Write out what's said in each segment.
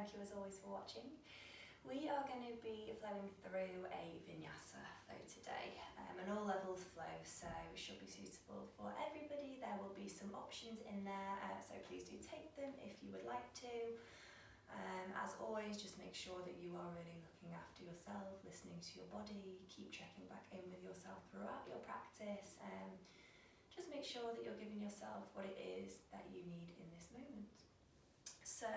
thank you as always for watching. We are going to be flowing through a vinyasa flow today, an all levels flow, so it should be suitable for everybody. There will be some options in there, so please do take them if you would like to. As always, just make sure that you are really looking after yourself, listening to your body, keep checking back in with yourself throughout your practice. Just make sure that you're giving yourself what it is that you need in this moment. So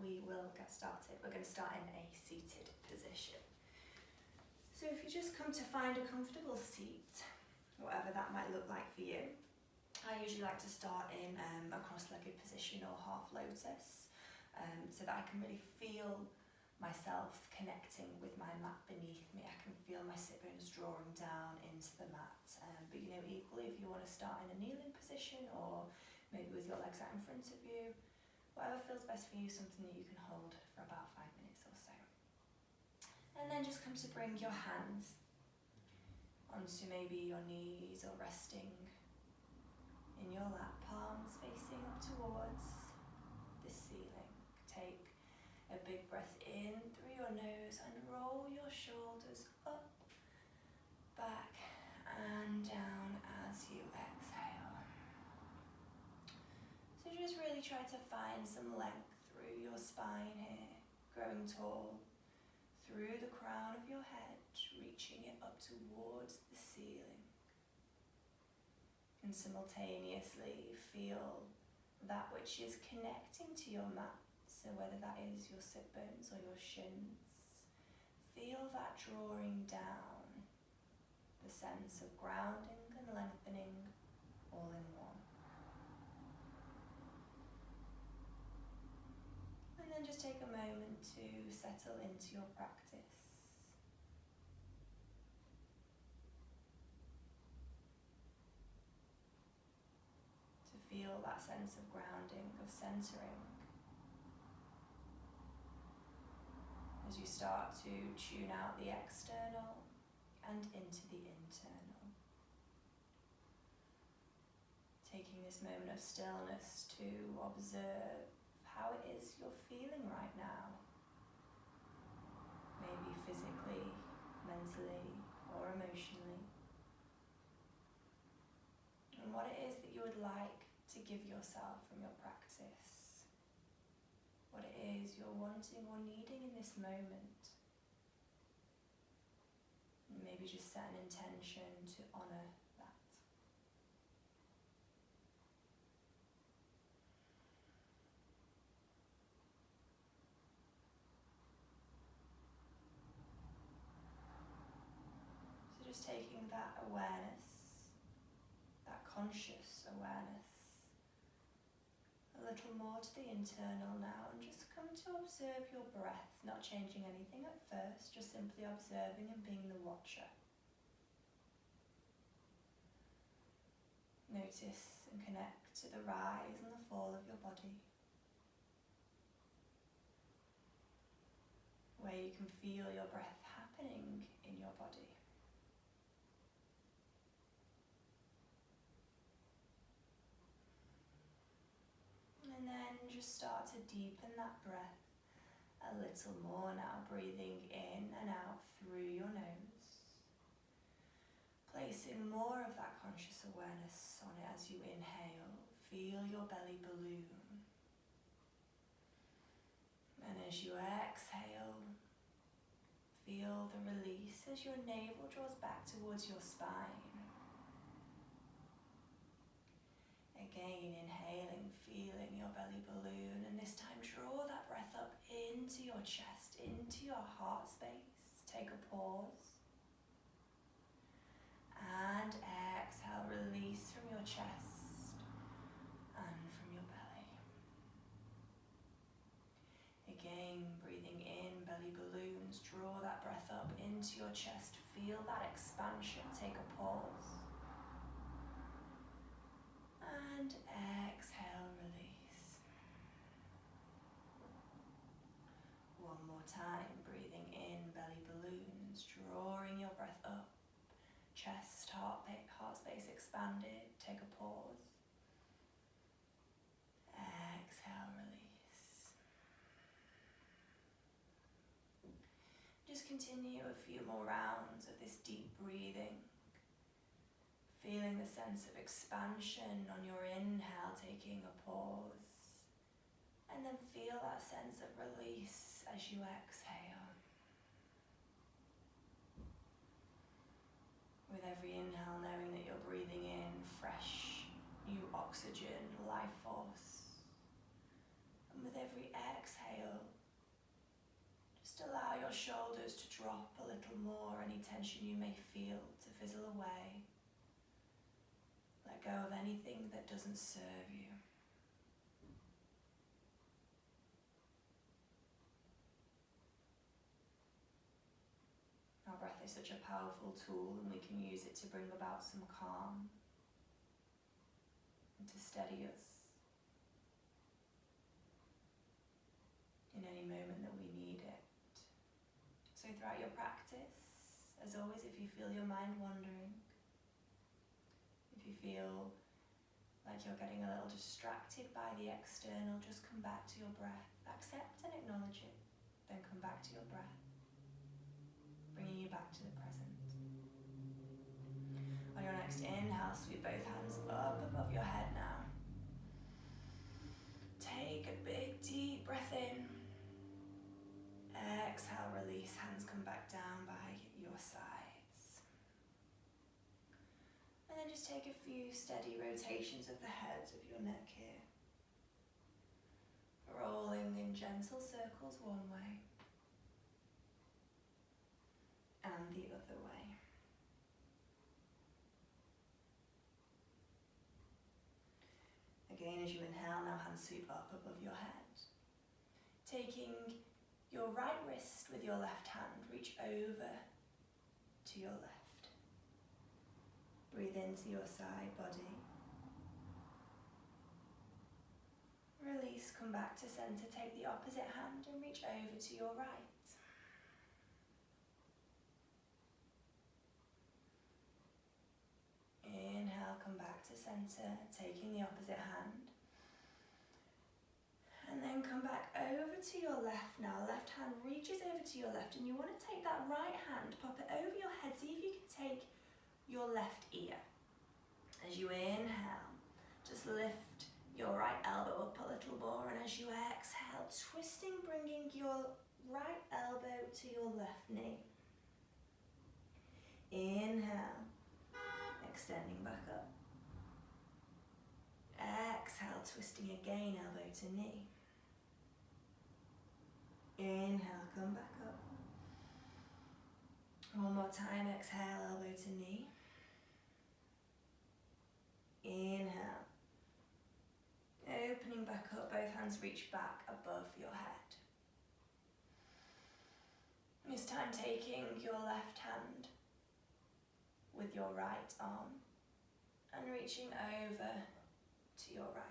we will get started. We're going to start in a seated position. So if you just come to find a comfortable seat, whatever that might look like for you. I usually like to start in a cross-legged position or half lotus, so that I can really feel myself connecting with my mat beneath me. I can feel my sit bones drawing down into the mat. But you know, equally, if you want to start in a kneeling position or maybe with your legs out in front of you, whatever feels best for you, something that you can hold for about 5 minutes or so. And then just come to bring your hands onto maybe your knees or resting in your lap, palms facing up towards the ceiling. Take a big breath in through your nose and roll your shoulders up, back and down as you exhale. So just really try to find some length through your spine here, growing tall through the crown of your head, reaching it up towards the ceiling. And simultaneously feel that which is connecting to your mat. So whether that is your sit bones or your shins, feel that drawing down, the sense of grounding and lengthening all in one. And then just take a moment to settle into your practice. To feel that sense of grounding, of centering. As you start to tune out the external and into the internal. Taking this moment of stillness to observe how it is you're feeling right now. Maybe physically, mentally, or emotionally. And what it is that you would like to give yourself from your practice. What it is you're wanting or needing in this moment. And maybe just set an intention to honour that. So just taking that awareness, that conscious awareness, a little more to the internal now, and just come to observe your breath, not changing anything at first, just simply observing and being the watcher. Notice and connect to the rise and the fall of your body, where you can feel your breath happening in your body. And then just start to deepen that breath a little more now, breathing in and out through your nose. Placing more of that conscious awareness on it as you inhale. Feel your belly balloon. And as you exhale, feel the release as your navel draws back towards your spine. Again, inhaling, feeling your belly balloon, and this time draw that breath up into your chest, into your heart space. Take a pause. And exhale, release from your chest and from your belly. Again, breathing in, belly balloons, draw that breath up into your chest. Feel that expansion, take a pause. And exhale, release. One more time, breathing in, belly balloons, drawing your breath up. Chest, heart space expanded, take a pause. Exhale, release. Just continue a few more rounds of this deep breathing. Feeling the sense of expansion on your inhale, taking a pause. And then feel that sense of release as you exhale. With every inhale, knowing that you're breathing in fresh, new oxygen, life force. And with every exhale, just allow your shoulders to drop a little more, any tension you may feel to fizzle away. Let go of anything that doesn't serve you. Our breath is such a powerful tool, and we can use it to bring about some calm and to steady us in any moment that we need it. So throughout your practice, as always, if you feel your mind wandering, if you feel like you're getting a little distracted by the external, just come back to your breath. Accept and acknowledge it, then come back to your breath, bringing you back to the present. On your next inhale, sweep both hands up above your head now. Take a big deep breath in. Exhale, release, hands come back down by your sides. And then just take a few steady rotations of the heads of your neck here. Rolling in gentle circles one way and the other way. Again, as you inhale, now hands sweep up above your head. Taking your right wrist with your left hand, reach over to your left. Breathe into your side body. Release, come back to center, take the opposite hand and reach over to your right. Inhale, come back to center, taking the opposite hand. And then come back over to your left now. Left hand reaches over to your left, and you want to take that right hand, pop it over your head. See if you can take your left ear. As you inhale, just lift your right elbow up a little more, and as you exhale, twisting, bringing your right elbow to your left knee. Inhale, extending back up. Exhale, twisting again, elbow to knee. Inhale, come back up. One more time, exhale, elbow to knee. Inhale. Opening back up, both hands reach back above your head. This time taking your left hand with your right arm and reaching over to your right.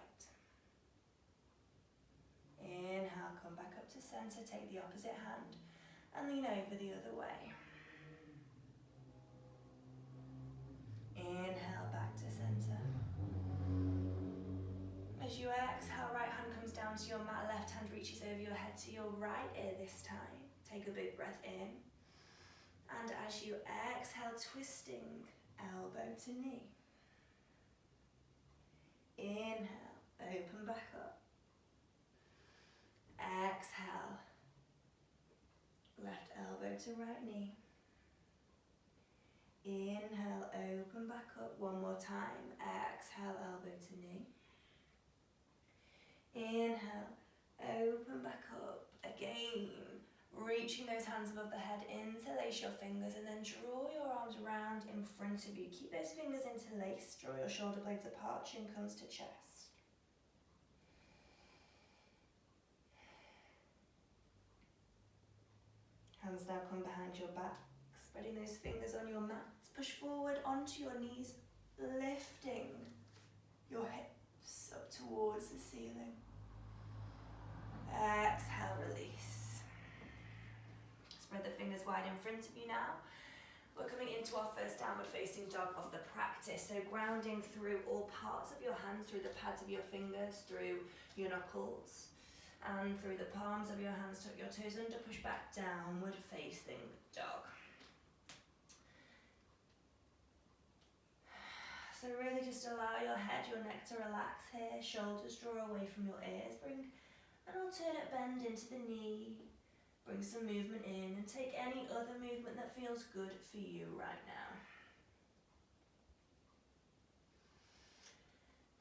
Inhale, come back up to center, take the opposite hand and lean over the other way. Inhale, back to center. As you exhale, right hand comes down to your mat, left hand reaches over your head to your right ear this time. Take a big breath in. And as you exhale, twisting elbow to knee. Inhale, open back up. Exhale, left elbow to right knee. Inhale, open back up one more time. Exhale, elbow to knee. Inhale, open back up again. Reaching those hands above the head, interlace your fingers and then draw your arms round in front of you. Keep those fingers interlaced, draw your shoulder blades apart, chin comes to chest. Hands now come behind your back, spreading those fingers on your mat. Push forward onto your knees, lifting your hips up towards the ceiling. Exhale, release. Spread the fingers wide in front of you now. We're coming into our first downward facing dog of the practice. So grounding through all parts of your hands, through the pads of your fingers, through your knuckles. And through the palms of your hands, tuck your toes under, push back, downward facing dog. So really just allow your head, your neck to relax here, shoulders draw away from your ears, bring an alternate bend into the knee, bring some movement in and take any other movement that feels good for you right now.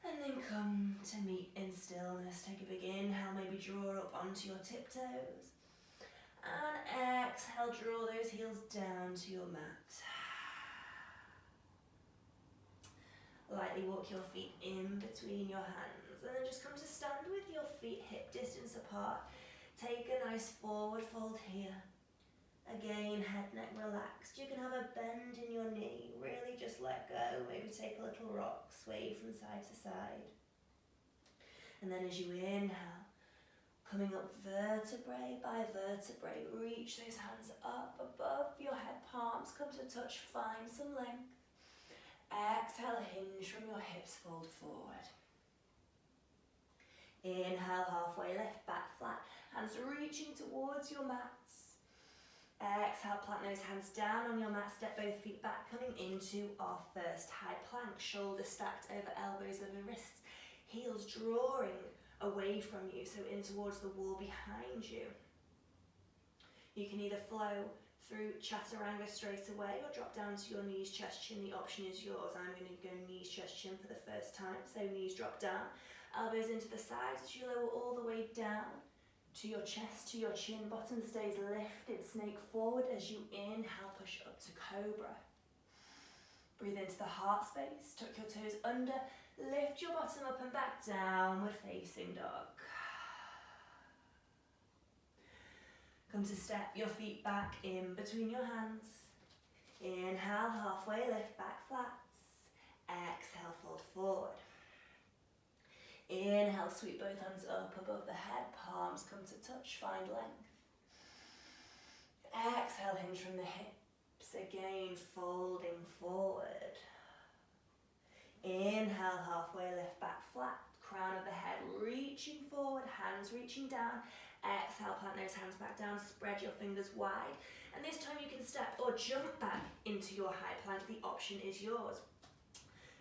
And then come to meet in stillness. Take a big inhale, maybe draw up onto your tiptoes. And exhale, draw those heels down to your mat. Lightly walk your feet in between your hands. And then just come to stand with your feet hip distance apart. Take a nice forward fold here. Again, head, neck relaxed. You can have a bend in your knee. Really just let go. Maybe take a little rock, sway from side to side. And then as you inhale, coming up vertebrae by vertebrae, reach those hands up above your head. Palms come to touch, find some length. Exhale, hinge from your hips, fold forward. Inhale, halfway lift, back flat. Hands reaching towards your mats. Exhale, plant those hands down on your mat, step both feet back, coming into our first high plank. Shoulders stacked over elbows, over wrists. Heels drawing away from you, so in towards the wall behind you. You can either flow through chaturanga straight away or drop down to your knees, chest, chin. The option is yours. I'm going to go knees, chest, chin for the first time. So knees drop down, elbows into the sides as you lower all the way down to your chest, to your chin. Bottom stays lifted, snake forward as you inhale, push up to cobra. Breathe into the heart space, tuck your toes under, lift your bottom up and back, downward facing dog. Come to step your feet back in between your hands. Inhale, halfway lift, back flats. Exhale, fold forward. Inhale, sweep both hands up above the head, palms come to touch, find length. Exhale, hinge from the hips, again folding forward. Inhale, halfway lift, back flat, crown of the head reaching forward, hands reaching down. Exhale, plant those hands back down, spread your fingers wide. And this time you can step or jump back into your high plank. The option is yours.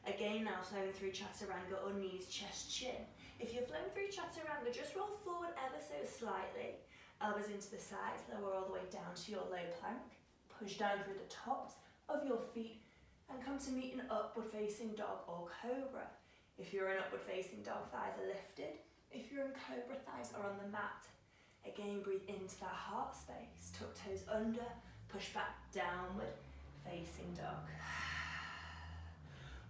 Again, now flowing through chaturanga or knees, chest, chin. If you're flowing through chaturanga, just roll forward ever so slightly. Elbows into the sides, lower all the way down to your low plank. Push down through the tops of your feet and come to meet an upward facing dog or cobra. If you're in upward facing dog, thighs are lifted. If you're in cobra, thighs are on the mat. Again, breathe into that heart space. Tuck toes under, push back, downward facing dog.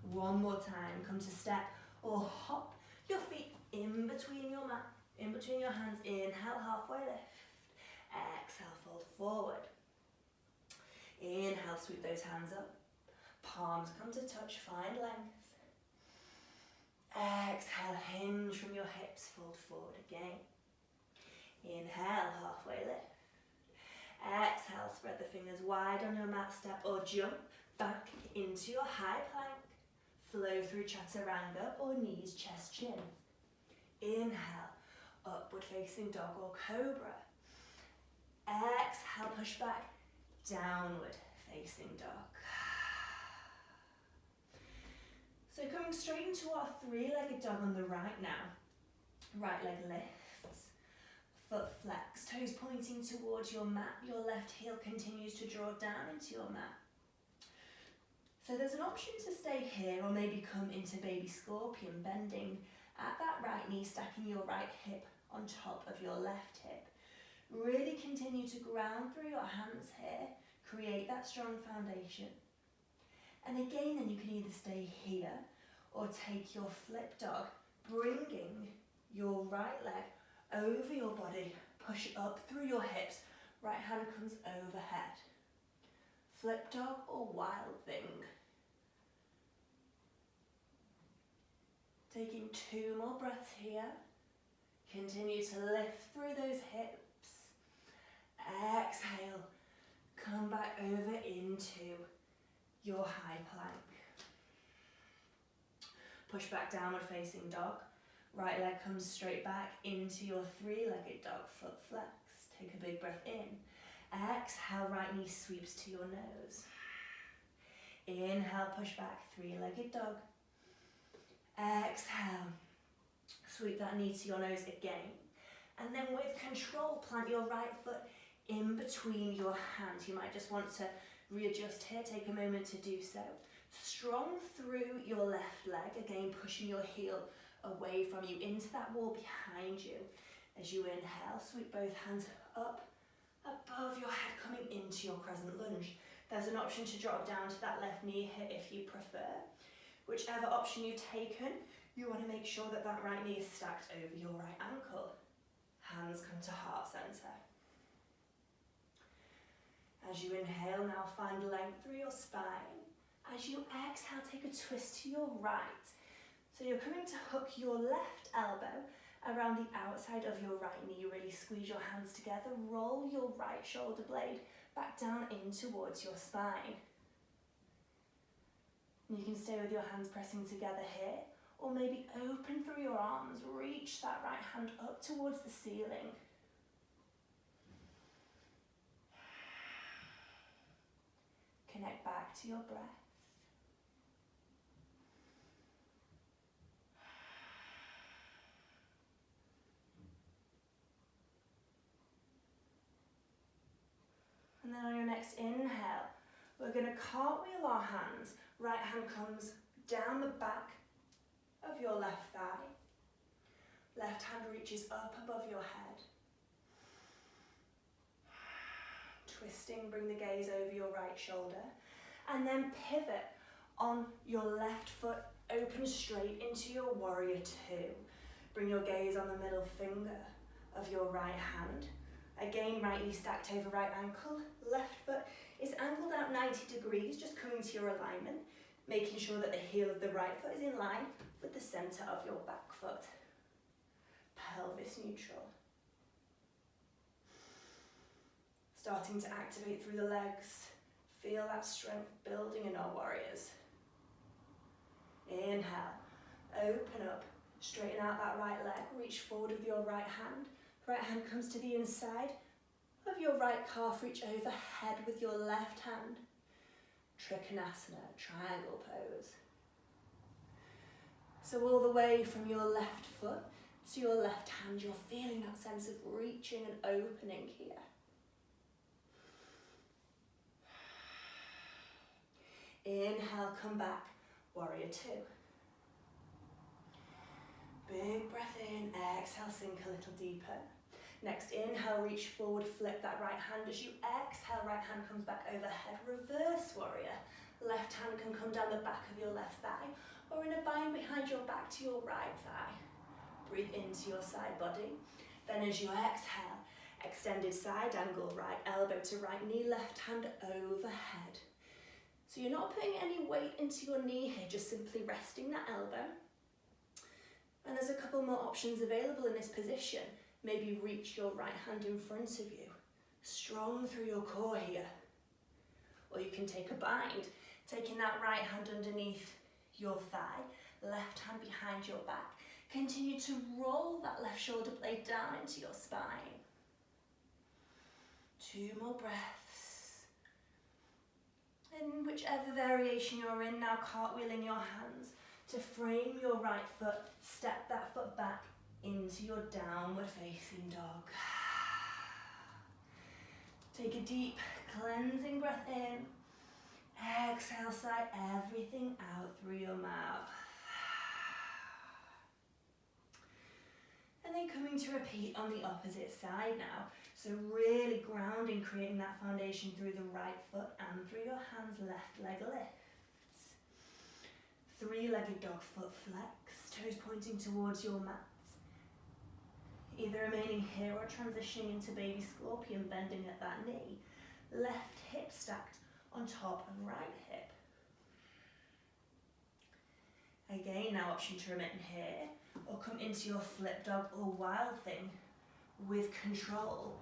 One more time, come to step or hop your feet in between your mat, in between your hands. Inhale, halfway lift. Exhale, fold forward. Inhale, sweep those hands up. Palms come to touch, find length. Exhale, hinge from your hips, fold forward again. Inhale, halfway lift. Exhale, spread the fingers wide on your mat, step or jump back into your high plank. Flow through chaturanga or knees, chest, chin. Inhale, upward facing dog or cobra. Exhale, push back, downward facing dog. So coming straight into our three-legged dog on the right now. Right leg lifts, foot flex, toes pointing towards your mat. Your left heel continues to draw down into your mat. So there's an option to stay here or maybe come into baby scorpion, bending at that right knee, stacking your right hip on top of your left hip. Really continue to ground through your hands here, create that strong foundation. And again, then you can either stay here or take your flip dog, bringing your right leg over your body, push up through your hips, right hand comes overhead. Flip dog or wild thing. Taking 2 more breaths here. Continue to lift through those hips. Exhale, come back over into your high plank. Push back, downward facing dog. Right leg comes straight back into your three-legged dog, foot flexed. Take a big breath in. Exhale, right knee sweeps to your nose. Inhale, push back, three-legged dog. Exhale, sweep that knee to your nose again. And then with control, plant your right foot in between your hands. You might just want to readjust here, take a moment to do so. Strong through your left leg, again pushing your heel away from you into that wall behind you. As you inhale, sweep both hands up, above your head, coming into your crescent lunge. There's an option to drop down to that left knee here if you prefer. Whichever option you've taken, you want to make sure that that right knee is stacked over your right ankle. Hands come to heart center. As you inhale, now find length through your spine. As you exhale, take a twist to your right. So you're coming to hook your left elbow around the outside of your right knee. Really squeeze your hands together, roll your right shoulder blade back down in towards your spine. And you can stay with your hands pressing together here, or maybe open through your arms, reach that right hand up towards the ceiling. Connect back to your breath. And then on your next inhale, we're going to cartwheel our hands. Right hand comes down the back of your left thigh. Left hand reaches up above your head. Twisting, bring the gaze over your right shoulder. And then pivot on your left foot, open straight into your warrior two. Bring your gaze on the middle finger of your right hand. Again, right knee stacked over right ankle. Left foot is angled out 90 degrees, just coming to your alignment, making sure that the heel of the right foot is in line with the center of your back foot. Pelvis neutral. Starting to activate through the legs. Feel that strength building in our warriors. Inhale, open up, straighten out that right leg, reach forward with your right hand. Right hand comes to the inside of your right calf, reach overhead with your left hand. Trikonasana, triangle pose. So all the way from your left foot to your left hand, you're feeling that sense of reaching and opening here. Inhale, come back, warrior two. Big breath in, exhale, sink a little deeper. Next inhale, reach forward, flip that right hand. As you exhale, right hand comes back overhead, reverse warrior. Left hand can come down the back of your left thigh, or in a bind behind your back to your right thigh. Breathe into your side body. Then as you exhale, extended side angle, right elbow to right knee, left hand overhead. So you're not putting any weight into your knee here, just simply resting that elbow. And there's a couple more options available in this position. Maybe reach your right hand in front of you, strong through your core here. Or you can take a bind, taking that right hand underneath your thigh, left hand behind your back. Continue to roll that left shoulder blade down into your spine. 2 more breaths. In whichever variation you're in, now cartwheeling your hands to frame your right foot, step that foot back into your downward facing dog. Take a deep cleansing breath in. Exhale, sigh everything out through your mouth. And then coming to repeat on the opposite side now. So really grounding, creating that foundation through the right foot and through your hands, left leg lifts. 3-legged dog, foot flex, toes pointing towards your mat. Either remaining here or transitioning into baby scorpion, bending at that knee. Left hip stacked on top of right hip. Again, now option to remain here or come into your flip dog or wild thing with control.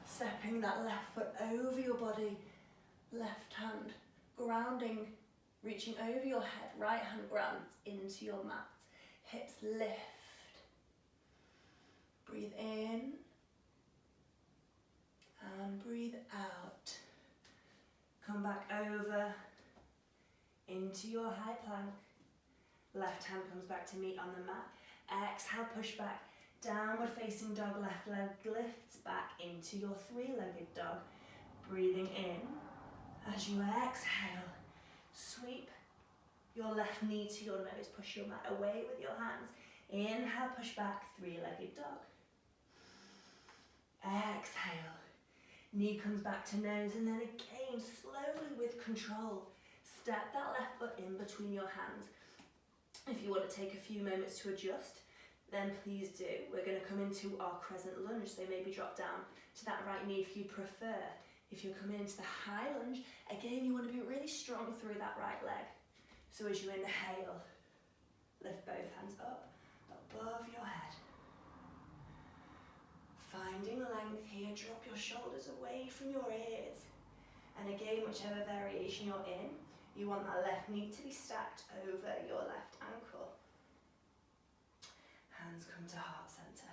Stepping that left foot over your body, left hand grounding, reaching over your head, right hand grounds into your mat. Hips lift. Breathe in and breathe out. Come back over into your high plank. Left hand comes back to meet on the mat. Exhale, push back. Downward facing dog, left leg lifts back into your three-legged dog. Breathing in. As you exhale, sweep your left knee to your nose. Push your mat away with your hands. Inhale, push back, three-legged dog. Exhale. Knee comes back to nose, and then again, slowly with control, step that left foot in between your hands. If you want to take a few moments to adjust, then please do. We're going to come into our crescent lunge, so maybe drop down to that right knee if you prefer. If you're coming into the high lunge, again, you want to be really strong through that right leg. So as you inhale, lift both hands up above your head. Finding length here, drop your shoulders away from your ears. And again, whichever variation you're in, you want that left knee to be stacked over your left ankle. Hands come to heart center.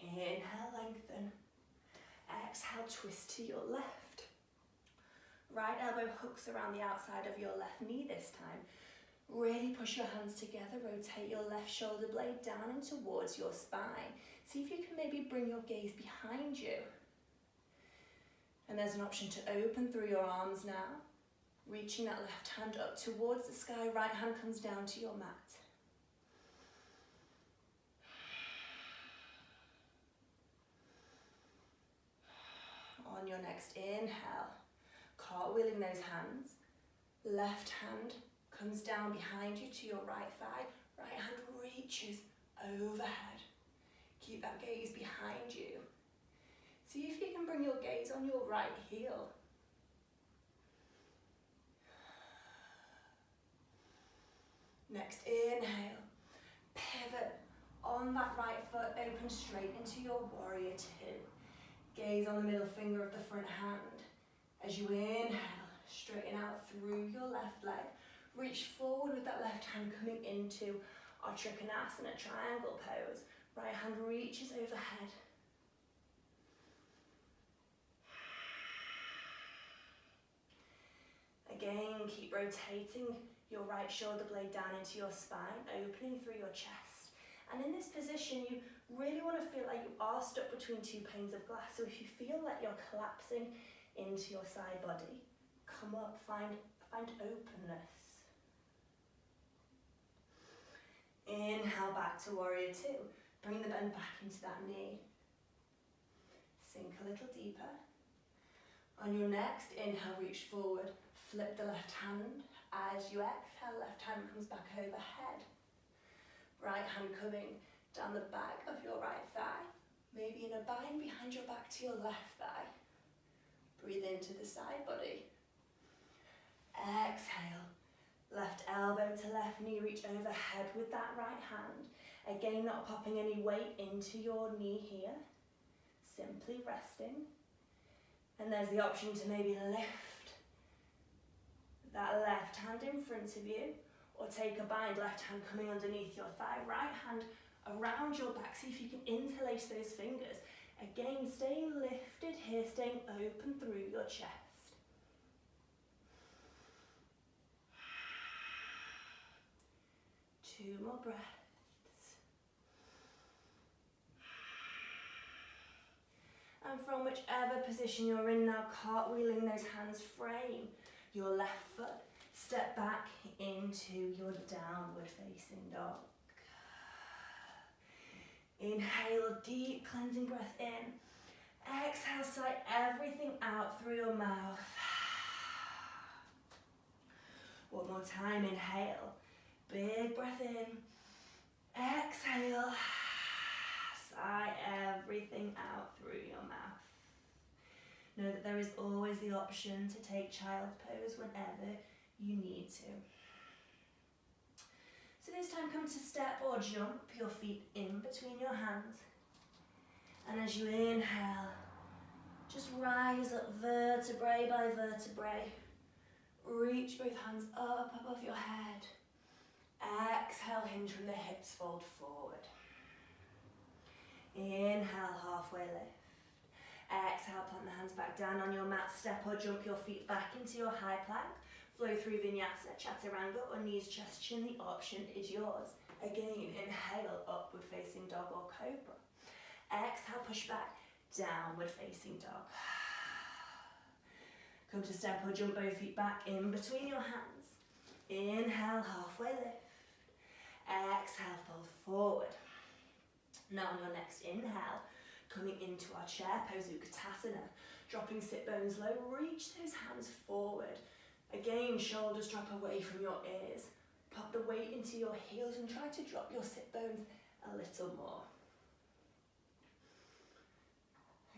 Inhale, lengthen. Exhale, twist to your left. Right elbow hooks around the outside of your left knee this time. Really push your hands together, rotate your left shoulder blade down and towards your spine. See if you can maybe bring your gaze behind you. And there's an option to open through your arms now. Reaching that left hand up towards the sky, right hand comes down to your mat. On your next inhale, cartwheeling those hands. Left hand comes down behind you to your right thigh. Right hand reaches overhead. Keep that gaze behind you. See if you can bring your gaze on your right heel. Next inhale, pivot on that right foot, open straight into your warrior two. Gaze on the middle finger of the front hand. As you inhale, straighten out through your left leg. Reach forward with that left hand coming into our Trikonasana triangle pose. Right hand reaches overhead. Again, keep rotating your right shoulder blade down into your spine, opening through your chest. And in this position, you really want to feel like you are stuck between two panes of glass. So if you feel like you're collapsing into your side body, come up, find openness. Inhale back to warrior two. Bring the bend back into that knee. Sink a little deeper. On your next inhale, reach forward. Flip the left hand. As you exhale, left hand comes back overhead. Right hand coming down the back of your right thigh. Maybe in a bind behind your back to your left thigh. Breathe into the side body. Exhale. Left elbow to left knee, reach overhead with that right hand. Again, not popping any weight into your knee here. Simply resting. And there's the option to maybe lift that left hand in front of you, or take a bind, left hand coming underneath your thigh, right hand around your back. See if you can interlace those fingers. Again, staying lifted here, staying open through your chest. Two more breaths. And from whichever position you're in now, cartwheeling those hands, frame your left foot. Step back into your downward facing dog. Inhale, deep cleansing breath in. Exhale, sigh everything out through your mouth. One more time, inhale. Big breath in. Exhale. Sigh everything out through your mouth. Know that there is always the option to take child's pose whenever you need to. So this time, come to step or jump your feet in between your hands. And as you inhale, just rise up vertebrae by vertebrae. Reach both hands up above your head. Exhale, hinge from the hips, fold forward. Inhale, halfway lift. Exhale, plant the hands back down on your mat, step or jump your feet back into your high plank. Flow through vinyasa, chaturanga or knees, chest, chin, the option is yours. Again, inhale, upward facing dog or cobra. Exhale, push back, downward facing dog. Come to step or jump both feet back in between your hands. Inhale, halfway lift. Exhale, fold forward. Now on your next inhale, coming into our chair pose, Utkatasana. Dropping sit bones low, reach those hands forward. Again, shoulders drop away from your ears. Pop the weight into your heels and try to drop your sit bones a little more.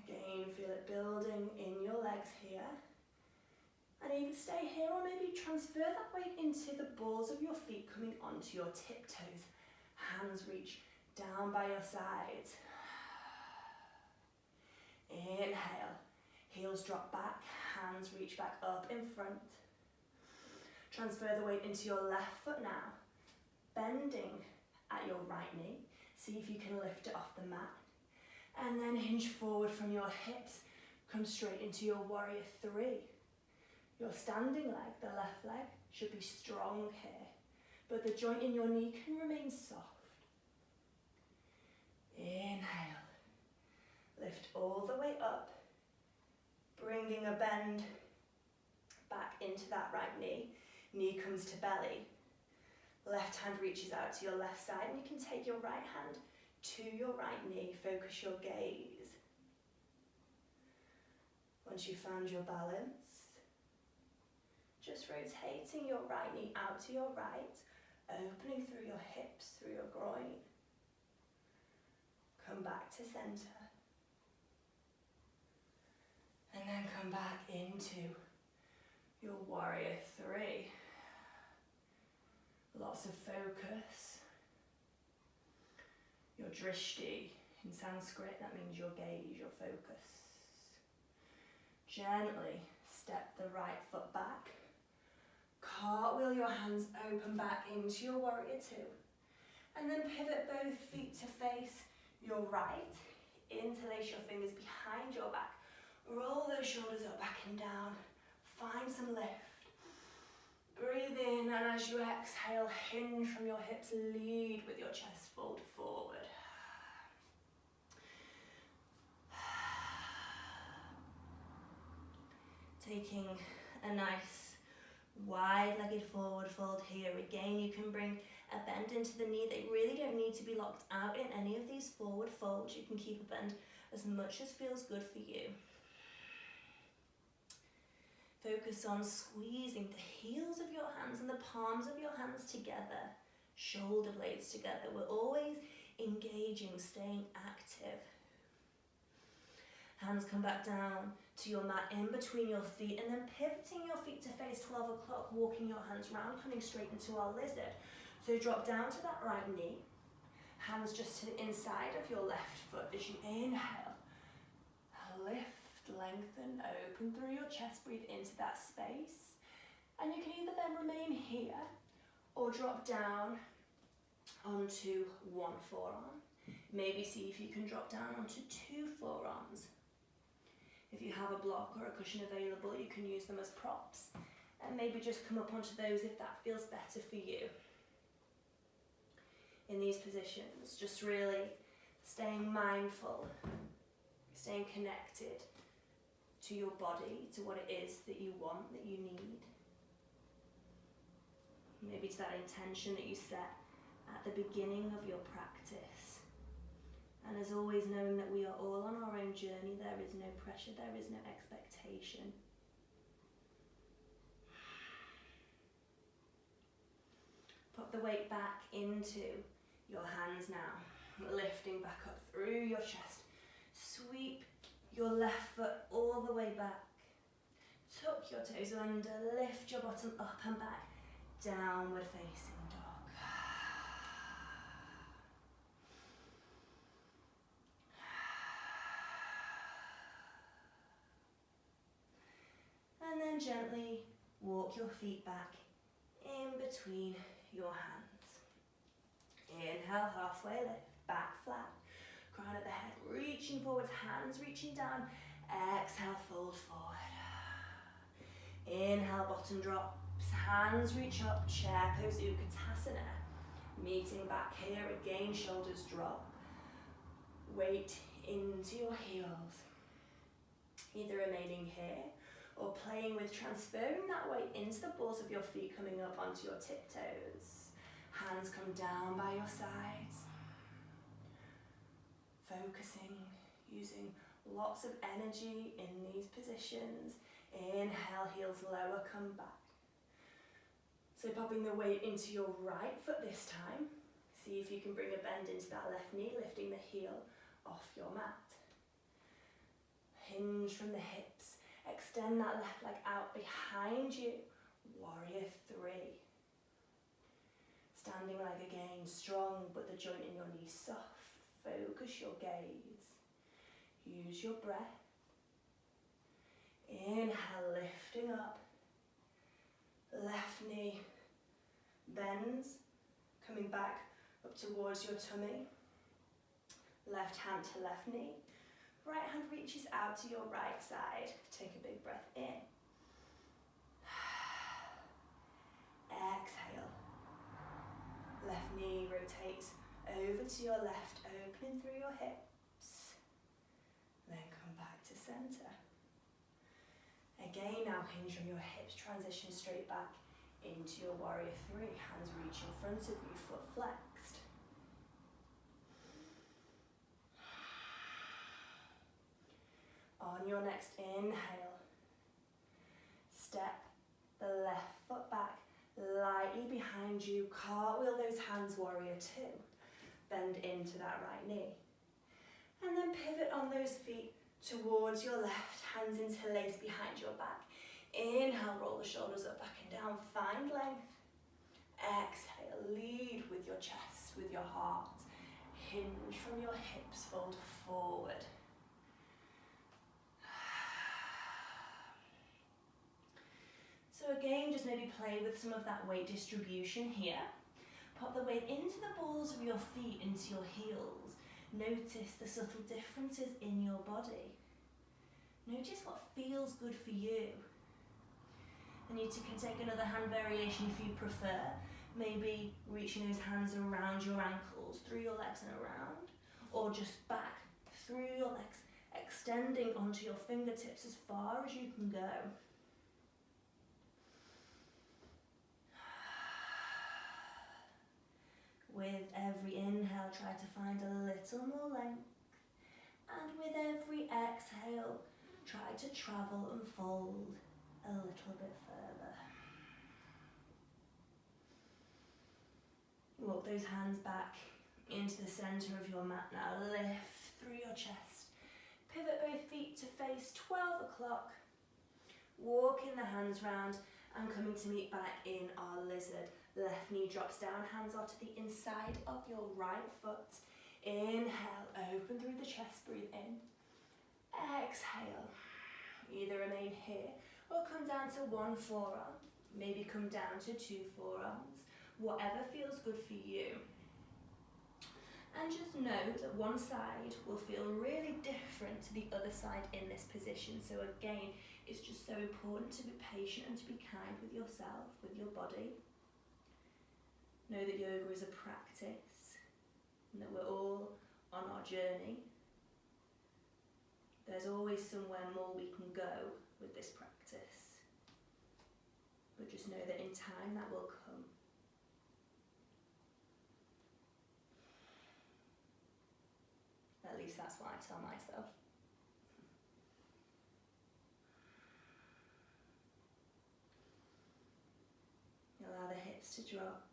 Again, feel it building in your legs here. And either stay here or maybe transfer that weight into the balls of your feet, coming onto your tiptoes. Hands reach down by your sides. Inhale, heels drop back, hands reach back up in front. Transfer the weight into your left foot now, bending at your right knee. See if you can lift it off the mat. And then hinge forward from your hips, come straight into your warrior three. Your standing leg, the left leg, should be strong here, but the joint in your knee can remain soft. Inhale, lift all the way up, bringing a bend back into that right knee. Knee comes to belly. Left hand reaches out to your left side, and you can take your right hand to your right knee. Focus your gaze. Once you've found your balance, just rotating your right knee out to your right, opening through your hips, through your groin. Come back to center. And then come back into your warrior three. Lots of focus. Your drishti, in Sanskrit, that means your gaze, your focus. Gently step the right foot back. Cartwheel your hands open back into your warrior two. And then pivot both feet to face your right. Interlace your fingers behind your back. Roll those shoulders up, back and down. Find some lift. Breathe in, and as you exhale, hinge from your hips, lead with your chest fold forward. Taking a nice wide-legged forward fold here. Again, you can bring a bend into the knee. They really don't need to be locked out in any of these forward folds. You can keep a bend as much as feels good for you. Focus on squeezing the heels of your hands and the palms of your hands together, shoulder blades together. We're always engaging, staying active. Hands come back down to your mat in between your feet, and then pivoting your feet to face 12 o'clock, walking your hands round, coming straight into our lizard. So drop down to that right knee, hands just to the inside of your left foot as you inhale. Lift, lengthen, open through your chest, breathe into that space. And you can either then remain here or drop down onto one forearm. Maybe see if you can drop down onto two forearms. If you have a block or a cushion available, you can use them as props. And maybe just come up onto those if that feels better for you. In these positions, just really staying mindful, staying connected to your body, to what it is that you want, that you need. Maybe to that intention that you set at the beginning of your practice. And as always, knowing that we are all on our own journey, there is no pressure, there is no expectation. Put the weight back into your hands now, lifting back up through your chest. Sweep your left foot all the way back. Tuck your toes under, lift your bottom up and back, downward facing dog. And then gently walk your feet back in between your hands. Inhale, halfway lift, back flat. Crown of the head, reaching forwards, hands reaching down. Exhale, fold forward. Inhale, bottom drops, hands reach up, chair pose, Utkatasana. Meeting back here again, shoulders drop. Weight into your heels. Either remaining here or playing with transferring that weight into the balls of your feet, coming up onto your tiptoes. Hands come down by your sides. Focusing, using lots of energy in these positions. Inhale, heels lower, come back. So popping the weight into your right foot this time. See if you can bring a bend into that left knee, lifting the heel off your mat. Hinge from the hips. Extend that left leg out behind you. Warrior three. Standing leg again, strong, but the joint in your knee soft. Focus your gaze. Use your breath. Inhale, lifting up. Left knee bends, coming back up towards your tummy. Left hand to left knee. Right hand reaches out to your right side. Take a big breath in. Exhale. Left knee rotates over to your left, opening through your hips. Then come back to center. Again, now hinge from your hips, transition straight back into your warrior three. Hands reach in front of you, foot flexed. On your next inhale, step the left foot back, lightly behind you, cartwheel those hands, warrior two. Bend into that right knee. And then pivot on those feet towards your left, hands interlace behind your back. Inhale, roll the shoulders up, back and down, find length. Exhale, lead with your chest, with your heart. Hinge from your hips, fold forward. So again, just maybe play with some of that weight distribution here. Pop the weight into the balls of your feet, into your heels. Notice the subtle differences in your body. Notice what feels good for you. And you can take another hand variation if you prefer. Maybe reaching those hands around your ankles, through your legs and around. Or just back, through your legs, extending onto your fingertips as far as you can go. With every inhale, try to find a little more length. And with every exhale, try to travel and fold a little bit further. Walk those hands back into the center of your mat now. Lift through your chest. Pivot both feet to face 12 o'clock. Walking the hands round and coming to meet back in our lizard. Left knee drops down, hands are to the inside of your right foot. Inhale, open through the chest, breathe in. Exhale, either remain here or come down to one forearm. Maybe come down to two forearms. Whatever feels good for you. And just know that one side will feel really different to the other side in this position. So again, it's just so important to be patient and to be kind with yourself, with your body. Know that yoga is a practice and that we're all on our journey. There's always somewhere more we can go with this practice. But just know that in time that will come. At least that's what I tell myself. Allow the hips to drop.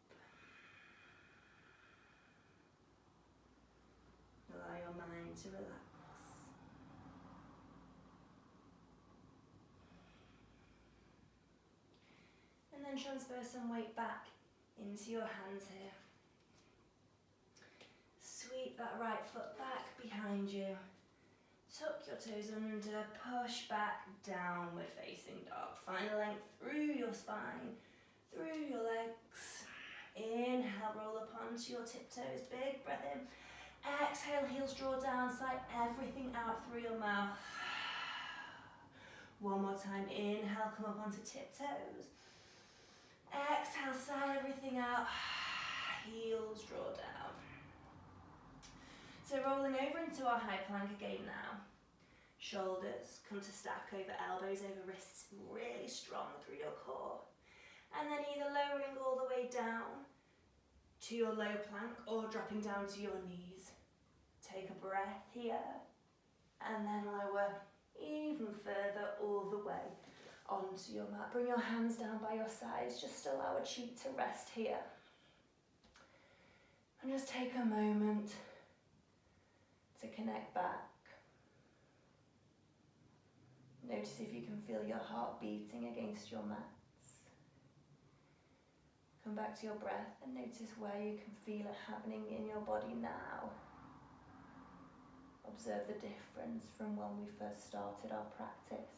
Allow your mind to relax. And then transfer some weight back into your hands here. Sweep that right foot back behind you. Tuck your toes under, push back, downward facing dog. Find length through your spine, through your legs. Inhale, roll up onto your tiptoes, big breath in. Exhale, heels draw down, sigh everything out through your mouth. One more time, inhale, come up onto tiptoes. Exhale, sigh everything out, heels draw down. So rolling over into our high plank again now. Shoulders come to stack over elbows, over wrists, really strong through your core. And then either lowering all the way down to your low plank or dropping down to your knees. Take a breath here and then lower even further all the way onto your mat. Bring your hands down by your sides, just allow a cheek to rest here. And just take a moment to connect back. Notice if you can feel your heart beating against your mats. Come back to your breath and notice where you can feel it happening in your body now. Observe the difference from when we first started our practice.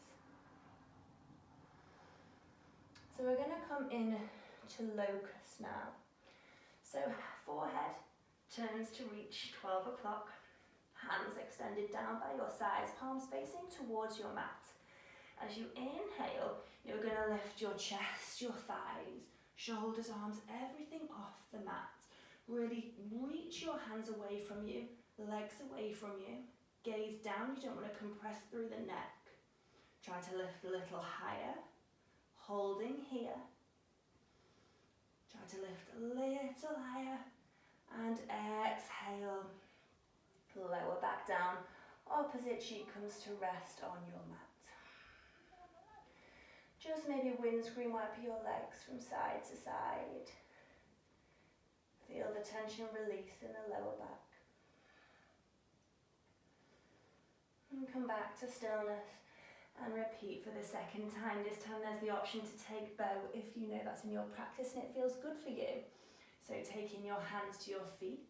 So we're going to come in to locust now. So forehead turns to reach 12 o'clock. Hands extended down by your sides, palms facing towards your mat. As you inhale, you're going to lift your chest, your thighs, shoulders, arms, everything off the mat. Really reach your hands away from you, legs away from you. Gaze down, you don't want to compress through the neck. Try to lift a little higher, holding here. Try to lift a little higher and exhale. Lower back down, opposite cheek comes to rest on your mat. Just maybe windscreen wipe your legs from side to side. Feel the tension release in the lower back. And come back to stillness and repeat for the second time. This time there's the option to take bow if you know that's in your practice and it feels good for you. So taking your hands to your feet.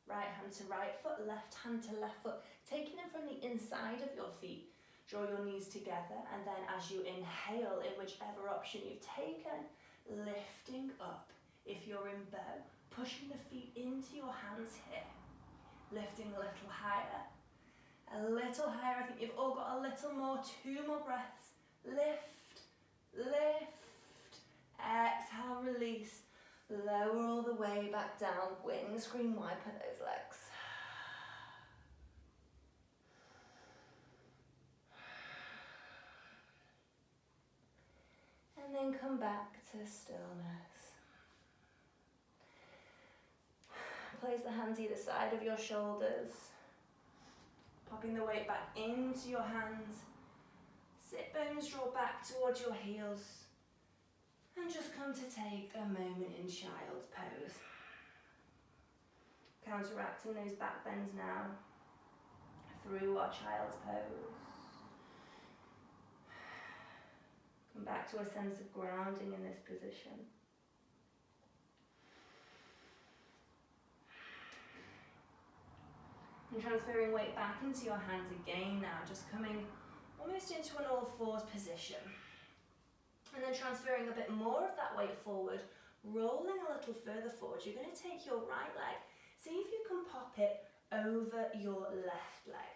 Right hand to right foot, left hand to left foot, taking them from the inside of your feet. Draw your knees together and then as you inhale in whichever option you've taken, lifting up. If you're in bow, pushing the feet into your hands here, lifting a little higher. A little higher, I think you've all got a little more, 2 more breaths. Lift, lift, exhale, release. Lower all the way back down, windscreen wiper those legs. And then come back to stillness. Place the hands either side of your shoulders. Popping the weight back into your hands. Sit bones draw back towards your heels. And just come to take a moment in child's pose. Counteracting those back bends now through our child's pose. Come back to a sense of grounding in this position. And transferring weight back into your hands again now, just coming almost into an all fours position. And then transferring a bit more of that weight forward, rolling a little further forward. You're going to take your right leg, see if you can pop it over your left leg.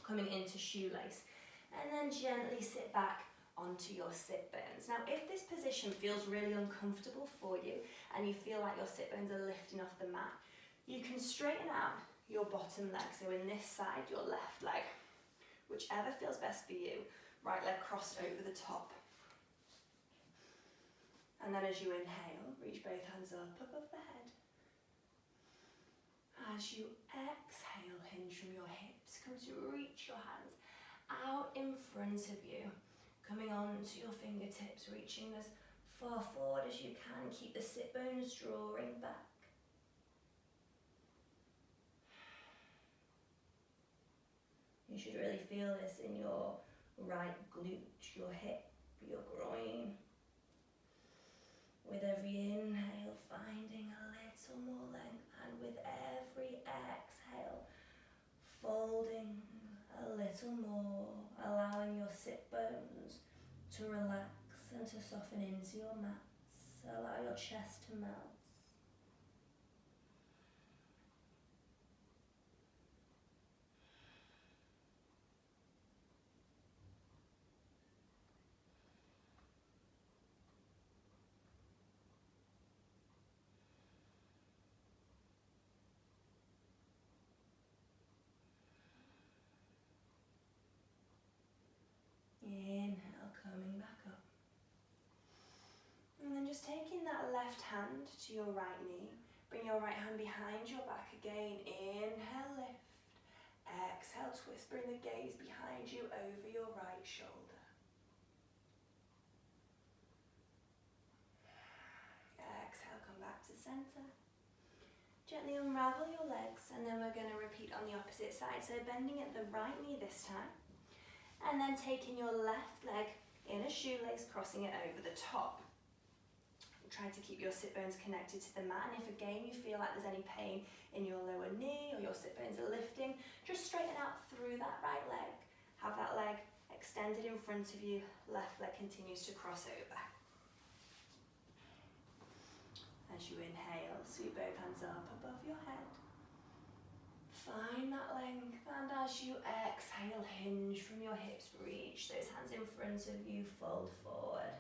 Coming into shoelace. And then gently sit back onto your sit bones. Now, if this position feels really uncomfortable for you and you feel like your sit bones are lifting off the mat, you can straighten out your bottom leg. So in this side, your left leg, whichever feels best for you. Right leg crossed over the top. And then as you inhale, reach both hands up above the head. As you exhale, hinge from your hips. Come to reach your hands out in front of you. Coming on to your fingertips, reaching as far forward as you can. Keep the sit bones drawing back. You should really feel this in your right glute, your hip, your groin. With every inhale, finding a little more length, and with every exhale, folding a little more, allowing your sit bones to relax and to soften into your mats. So allow your chest to melt. Inhale, coming back up. And then just taking that left hand to your right knee, bring your right hand behind your back again. Inhale, lift. Exhale, twist. Bring the gaze behind you over your right shoulder. Exhale, come back to center. Gently unravel your legs, and then we're going to repeat on the opposite side. So bending at the right knee this time, and then taking your left leg in a shoelace, crossing it over the top. Trying to keep your sit bones connected to the mat, and if again you feel like there's any pain in your lower knee or your sit bones are lifting, just straighten out through that right leg. Have that leg extended in front of you, left leg continues to cross over. As you inhale, sweep both hands up above your head. Find that length, and as you exhale, hinge from your hips, reach those hands in front of you, fold forward.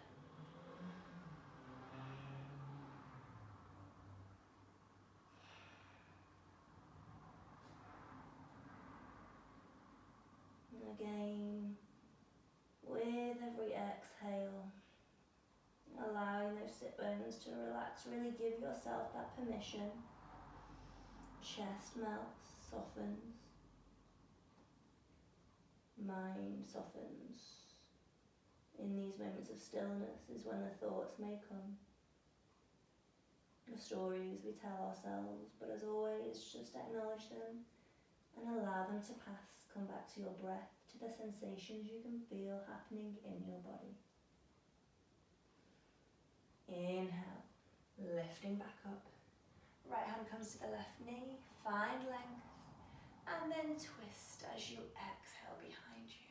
Again, with every exhale, allowing those sit bones to relax, really give yourself that permission. Chest melts, softens, mind softens. In these moments of stillness is when the thoughts may come. The stories we tell ourselves, but as always, just acknowledge them and allow them to pass. Come back to your breath, to the sensations you can feel happening in your body. Inhale, lifting back up. Right hand comes to the left knee, find length, and then twist as you exhale behind you.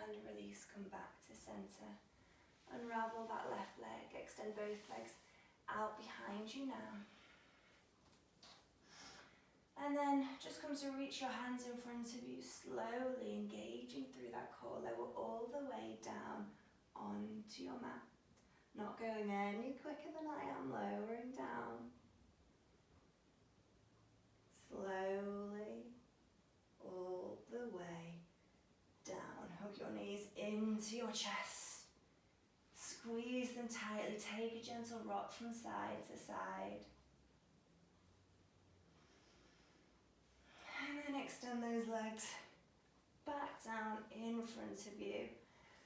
And release, come back to center. Unravel that left leg, extend both legs out behind you now. And then just come to reach your hands in front of you, slowly engaging through that core, lower all the way down onto your mat. Not going any quicker than I am, lowering down. Slowly, all the way down. Hug your knees into your chest. Squeeze them tightly, take a gentle rock from side to side. And then extend those legs back down in front of you.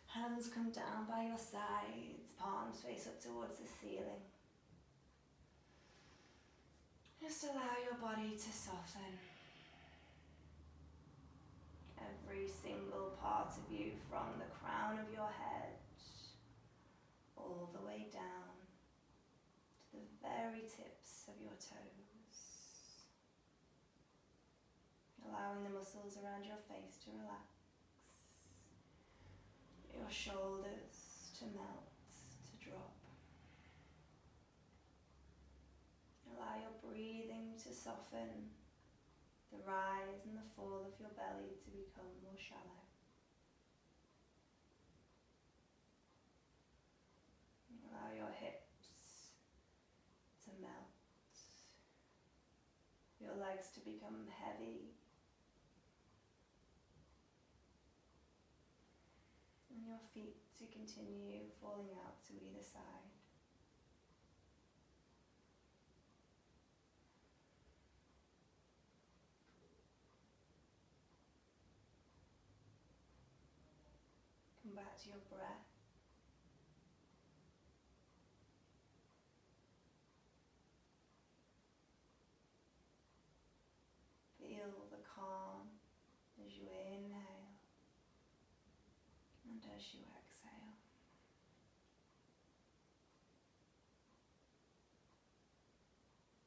Hands come down by your sides, palms face up towards the ceiling. Just allow your body to soften. Every single part of you, from the crown of your head all the way down to the very tips of your toes. Allowing the muscles around your face to relax. Your shoulders to melt, to drop. Allow your breathing to soften. The rise and the fall of your belly to become more shallow. Allow your hips to melt, your legs to become heavy, and your feet to continue falling out to either side. Come back to your breath. Feel the calm as you inhale and as you exhale.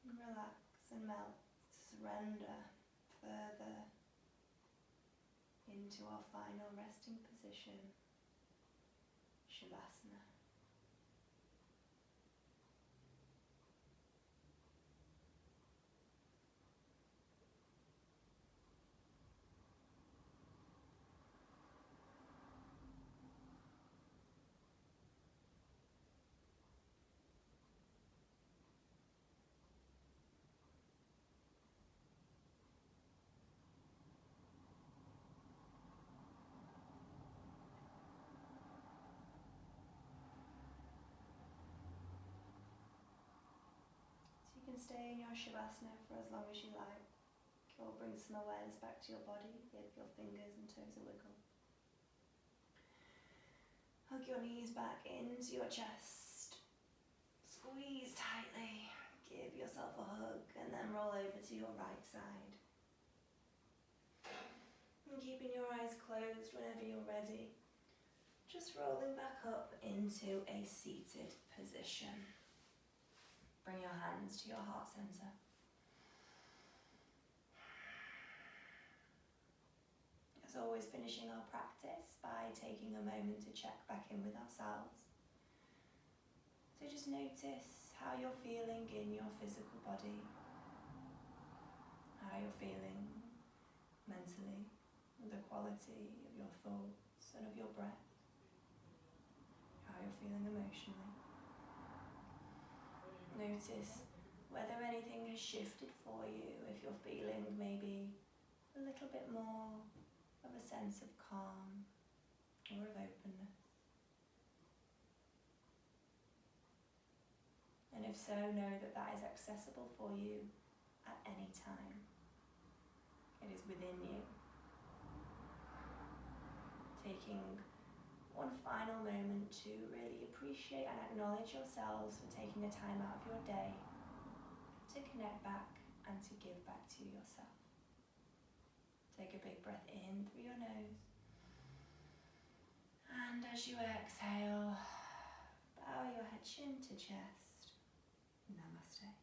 And relax and melt, surrender further into our final resting position, Shavasana. You can stay in your Shavasana for as long as you like, or bring some awareness back to your body, give your fingers and toes a wiggle. Hug your knees back into your chest, squeeze tightly, give yourself a hug, and then roll over to your right side. And keeping your eyes closed whenever you're ready, just rolling back up into a seated position. Bring your hands to your heart center. As always, finishing our practice by taking a moment to check back in with ourselves. So just notice how you're feeling in your physical body, how you're feeling mentally, the quality of your thoughts and of your breath, how you're feeling emotionally. Notice whether anything has shifted for you, if you're feeling maybe a little bit more of a sense of calm or of openness. And if so, know that that is accessible for you at any time. It is within you. Taking one final moment to really appreciate and acknowledge yourselves for taking the time out of your day to connect back and to give back to yourself. Take a big breath in through your nose, and as you exhale, bow your head chin to chest. Namaste.